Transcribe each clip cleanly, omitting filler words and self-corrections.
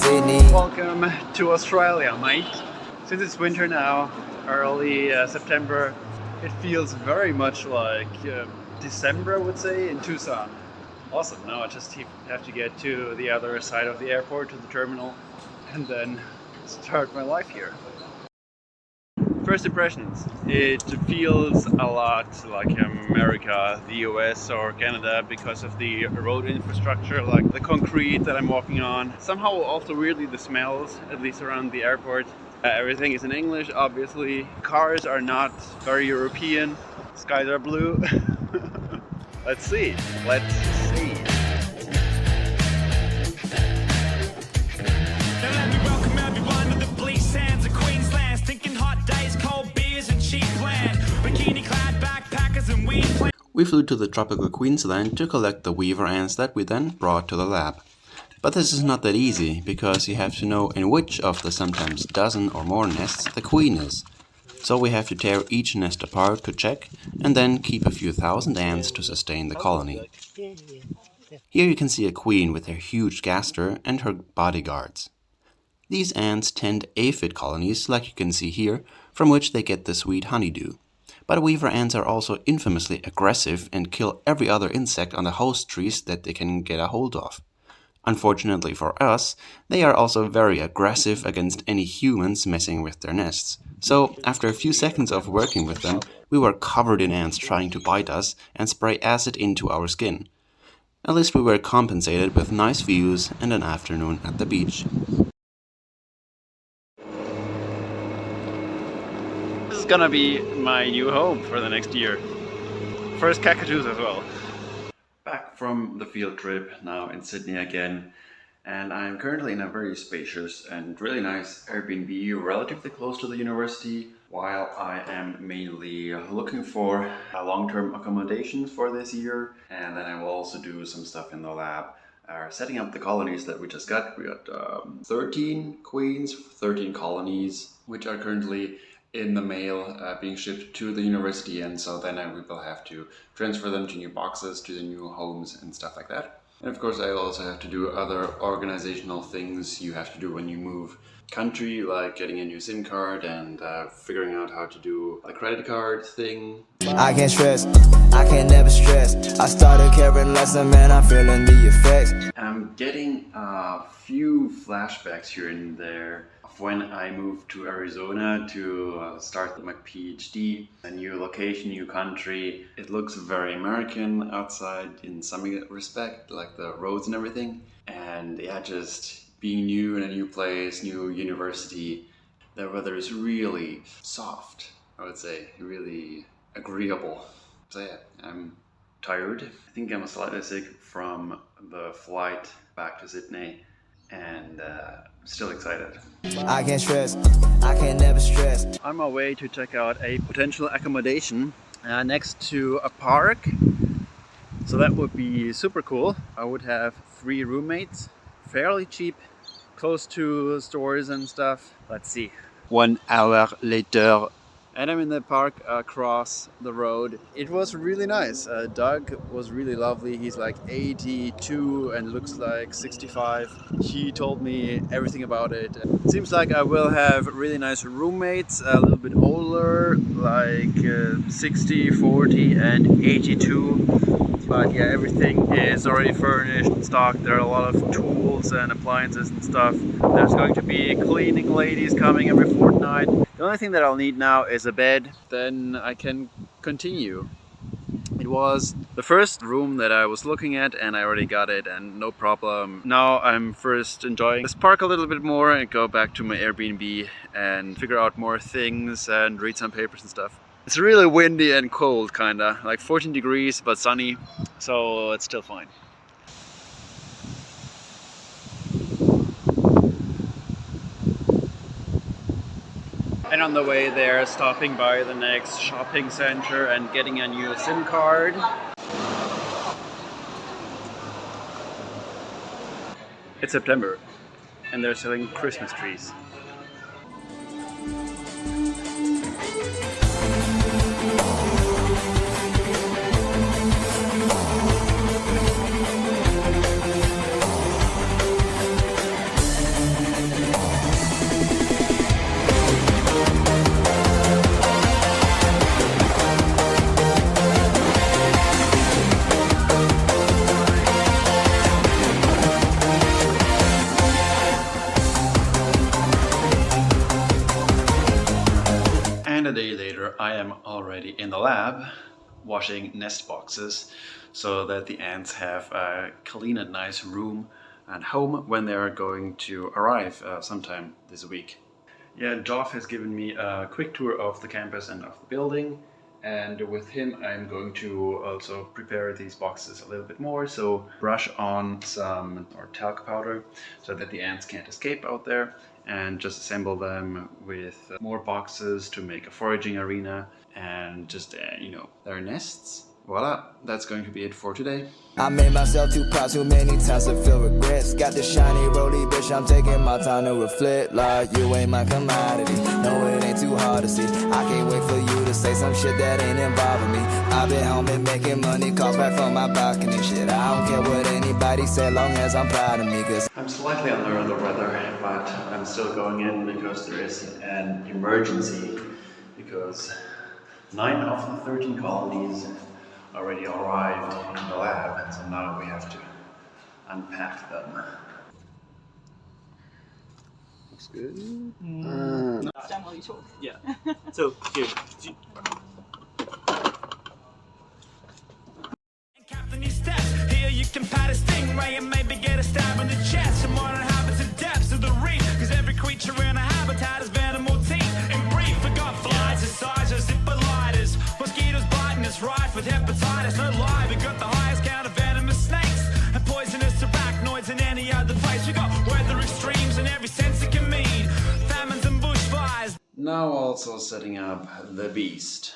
Sydney. Welcome to Australia, mate. Since it's winter now, early September, it feels very much like December, I would say, in Tucson. Awesome. Now I just have to get to the other side of the airport, to the terminal, and then start my life here. First impressions. It feels a lot like America, the US or Canada because of the road infrastructure, like the concrete that I'm walking on. Somehow also weirdly the smells, at least around the airport. Everything is in English, obviously. Cars are not very European. Skies are blue. Let's see. We flew to the tropical Queensland to collect the weaver ants that we then brought to the lab. But this is not that easy, because you have to know in which of the sometimes dozen or more nests the queen is. So we have to tear each nest apart to check, and then keep a few thousand ants to sustain the colony. Here you can see a queen with her huge gaster and her bodyguards. These ants tend aphid colonies, like you can see here, from which they get the sweet honeydew. But weaver ants are also infamously aggressive and kill every other insect on the host trees that they can get a hold of. Unfortunately for us, they are also very aggressive against any humans messing with their nests. So, after a few seconds of working with them, we were covered in ants trying to bite us and spray acid into our skin. At least we were compensated with nice views and an afternoon at the beach. This is gonna be my new home for the next year. First cockatoos as well. Back from the field trip, now in Sydney again, and I'm currently in a very spacious and really nice Airbnb relatively close to the university, while I am mainly looking for long-term accommodations for this year, and then I will also do some stuff in the lab. Setting up the colonies that we just got. We got 13 queens, 13 colonies, which are currently in the mail being shipped to the university, and so then we will have to transfer them to new boxes, to the new homes and stuff like that. And of course I also have to do other organizational things you have to do when you move country, like getting a new SIM card and figuring out how to do the credit card thing. I can't stress, I can never stress. I started caring less and man, I'm feeling the effects. I'm getting a few flashbacks here and there of when I moved to Arizona to start my PhD. A new location, new country. It looks very American outside in some respect, like the roads and everything. And yeah, just being new in a new place, new university. The weather is really soft, I would say, really agreeable. So yeah, I'm tired. I think I'm slightly sick from the flight back to Sydney, and still excited. I can't stress, I can never stress. On my way to check out a potential accommodation next to a park. So that would be super cool. I would have 3 roommates, fairly cheap, close to stores and stuff. Let's see. 1 hour later, and I'm in the park across the road. It was really nice. Doug was really lovely. He's like 82 and looks like 65. He told me everything about it. It seems like I will have really nice roommates, a little bit older, like 60, 40 and 82. But yeah, everything is already furnished and stocked. There are a lot of tools and appliances and stuff. There's going to be cleaning ladies coming every fortnight. The only thing that I'll need now is a bed. Then I can continue. It was the first room that I was looking at and I already got it and no problem. Now I'm first enjoying this park a little bit more and go back to my Airbnb and figure out more things and read some papers and stuff. It's really windy and cold, kinda, like 14 degrees but sunny, so it's still fine. And on the way there, stopping by the next shopping center and getting a new SIM card. It's September and they're selling Christmas trees. lab washing nest boxes so that the ants have a clean and nice room and home when they are going to arrive sometime this week. Yeah, Joff has given me a quick tour of the campus and of the building, and with him I'm going to also prepare these boxes a little bit more, so brush on some talc powder so that the ants can't escape out there, and just assemble them with more boxes to make a foraging arena and just, you know, their nests. Voila, that's going to be it for today. I made myself too proud too many times to feel regrets. Got the shiny rolly bitch, I'm taking my time to reflect. Like you ain't my commodity, no it ain't too hard to see. I can't wait for you to say some shit that ain't involving me. I've been home and making money, calls back from my balcony. Shit, I don't care what anybody say, long as I'm proud of me. Cause I'm slightly under the weather, but I'm still going in because there is an emergency. Because 9 of the 13 colonies already arrived in the lab, and so now we have to unpack them. Looks good. Stand while you talk. Yeah. So here. Captain, you step here, you can pat a stingray and maybe get a stab in the chest. Some modern habits and depths of the reef, because every creature in a habitat has venom or teeth. In brief, we got flies, incisors, zipper lighters, mosquitoes biting us rife with hepatitis. No lie, we got the highest count of venomous snakes and poisonous arachnoids in any other place. We got weather extremes in every sense it can mean, famines and bushfires. Now also setting up the beast,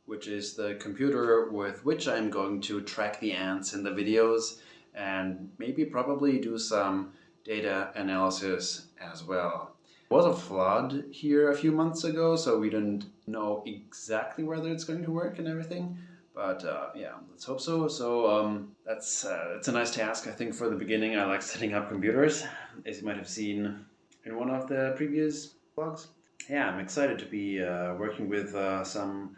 which is the computer with which I'm going to track the ants in the videos and maybe probably do some data analysis as well. There was a flood here a few months ago, so we didn't know exactly whether it's going to work and everything, but yeah, let's hope so. So that's a nice task, I think, for the beginning. I like setting up computers, as you might have seen in one of the previous vlogs. Yeah, I'm excited to be working with some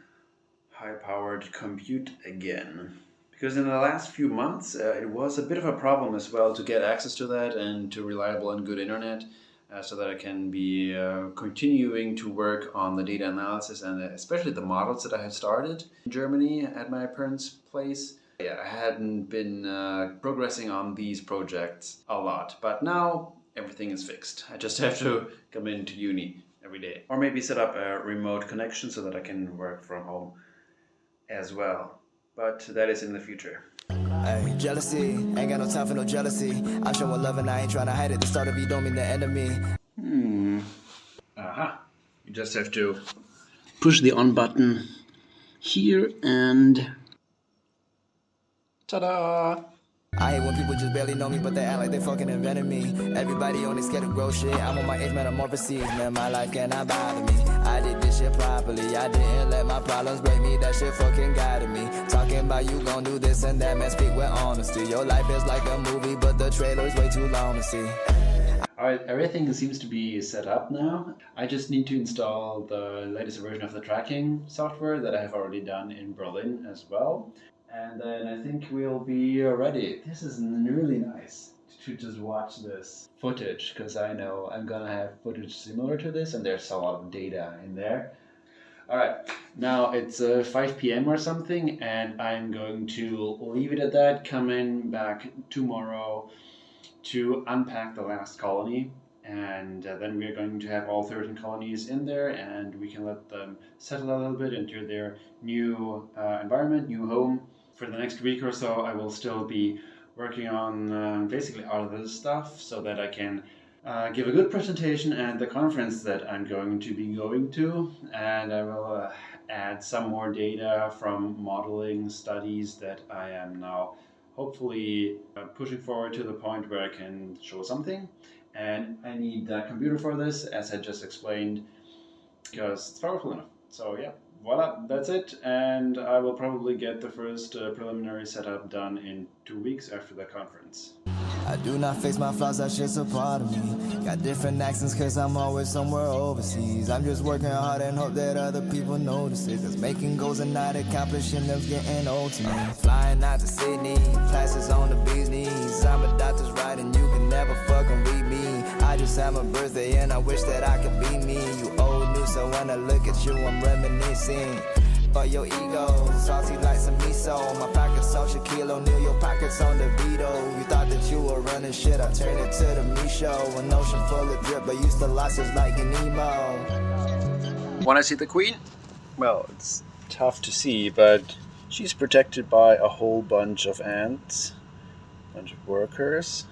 high-powered compute again, because in the last few months it was a bit of a problem as well to get access to that and to reliable and good internet, so that I can be continuing to work on the data analysis and especially the models that I had started in Germany at my parents' place. Yeah, I hadn't been progressing on these projects a lot, but now everything is fixed. I just have to come into uni every day, or maybe set up a remote connection so that I can work from home as well, but that is in the future. Ay, jealousy, ain't got no time for no jealousy. I'm showing love and I ain't trying to hide it. The start of you don't mean the end of me. Aha. You just have to push the on button here and ta-da! I hate when people just barely know me, but they act like they fucking invented me. Everybody only scared of grow shit. I'm on my age metamorphoses, man. My life cannot bother me. I did this shit properly. I didn't let my problems break me. That shit fucking guided me. Talking about you gon' do this and that, man. Speak with honesty. Your life is like a movie, but the trailer is way too long to see. Alright, everything seems to be set up now. I just need to install the latest version of the tracking software that I have already done in Berlin as well. And then I think we'll be ready. This is really nice to just watch this footage, because I know I'm gonna have footage similar to this and there's a lot of data in there. Alright, now it's 5 p.m. or something, and I'm going to leave it at that, come in back tomorrow to unpack the last colony, and then we're going to have all 13 colonies in there, and we can let them settle a little bit into their new environment, new home. For the next week or so I will still be working on basically all of this stuff so that I can give a good presentation at the conference that I'm going to be going to, and I will add some more data from modeling studies that I am now hopefully pushing forward to the point where I can show something. And I need a computer for this, as I just explained, because it's powerful enough. So yeah, voila, that's it, and I will probably get the first preliminary setup done in 2 weeks after the conference. I do not fix my flaws, that's just a part of me. Got different accents cause I'm always somewhere overseas. I'm just working hard and hope that other people notice it, cause making goals and not accomplishing them's getting old to me. Flying out to Sydney, classes on the bee's knees. I'm a doctor's right and you can never fucking read me. I just had my birthday and I wish that I could be me. You old news, so when I look at you I'm reminiscing. for your ego. Salty like some miso. My pockets on Shaquille O'Neal, your pockets on the Vito. You thought that you were running shit, I turned it to the me show. An ocean full of drip, but used to losses like an emo. Want to see the queen? Well, it's tough to see, but she's protected by a whole bunch of ants, a bunch of workers.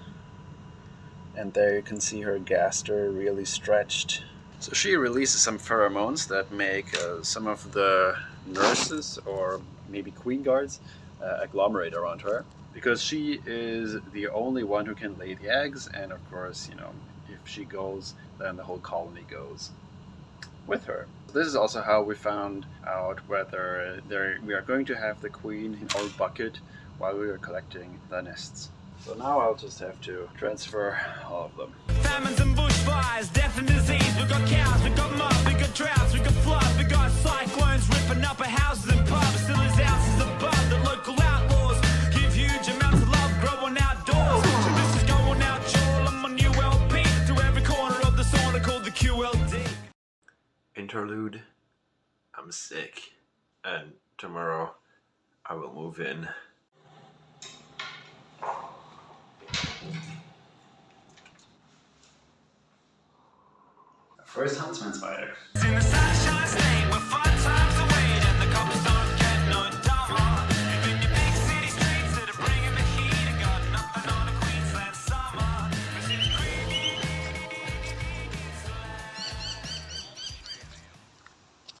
And there you can see her gaster really stretched. So she releases some pheromones that make some of the nurses or maybe queen guards agglomerate around her, because she is the only one who can lay the eggs, and of course, you know, if she goes, then the whole colony goes with her. This is also how we found out whether we are going to have the queen in our bucket while we were collecting the nests. So now I'll just have to transfer all of them. Famines and bushfires, death and disease. We got cows, we got mud, we got droughts, we got floods, we got cyclones ripping up our houses and pubs. Still there's ounces above the local outlaws. Give huge amounts of love, growing outdoors. So this is going out, Joel, on my new LP. To every corner of the sauna called the QLD. Interlude. I'm sick, and tomorrow I will move in. First huntsman spider. In the side